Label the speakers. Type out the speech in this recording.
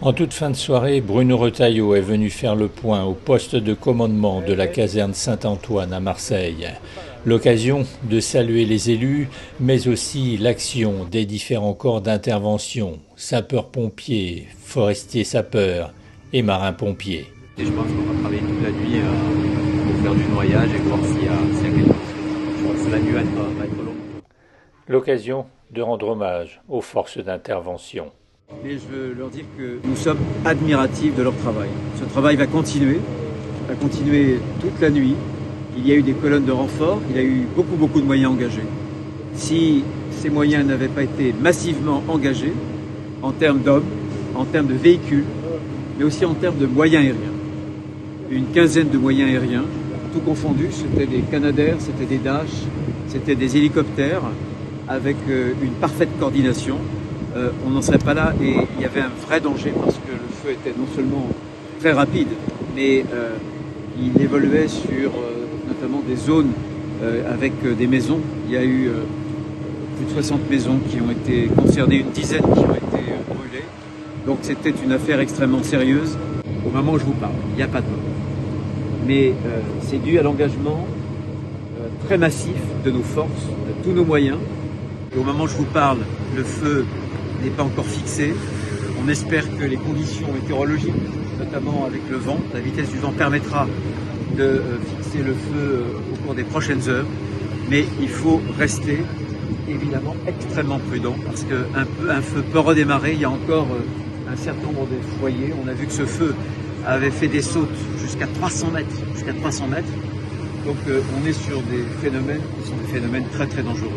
Speaker 1: En toute fin de soirée, Bruno Retailleau est venu faire le point au poste de commandement de la caserne Saint-Antoine à Marseille. L'occasion de saluer les élus, mais aussi l'action des différents corps d'intervention, sapeurs-pompiers, forestiers-sapeurs et marins-pompiers.
Speaker 2: Et je pense qu'on va travailler toute la nuit pour faire du noyage et voir s'il y a quelque chose. Je pense que la nuit va être longue.
Speaker 1: L'occasion de rendre hommage aux forces d'intervention.
Speaker 3: Mais je veux leur dire que nous sommes admiratifs de leur travail. Ce travail va continuer toute la nuit. Il y a eu des colonnes de renfort, il y a eu beaucoup de moyens engagés. Si ces moyens n'avaient pas été massivement engagés, en termes d'hommes, en termes de véhicules, mais aussi en termes de moyens aériens, une quinzaine de moyens aériens, tout confondu, c'était des Canadair, c'était des Dash, c'était des hélicoptères, avec une parfaite coordination. On n'en serait pas là et il y avait un vrai danger parce que le feu était non seulement très rapide, mais il évoluait sur notamment des zones avec des maisons. Il y a eu plus de 60 maisons qui ont été concernées, une dizaine qui ont été brûlées. Donc c'était une affaire extrêmement sérieuse. Au moment où je vous parle, il n'y a pas de mort. Mais c'est dû à l'engagement très massif de nos forces, de tous nos moyens. Et au moment où je vous parle, le feu n'est pas encore fixé. On espère que les conditions météorologiques, notamment avec le vent, la vitesse du vent permettra de fixer le feu au cours des prochaines heures. Mais il faut rester évidemment extrêmement prudent parce qu'un feu peut redémarrer. Il y a encore un certain nombre de foyers. On a vu que ce feu avait fait des sautes jusqu'à 300 mètres. Donc on est sur des phénomènes qui sont des phénomènes très dangereux.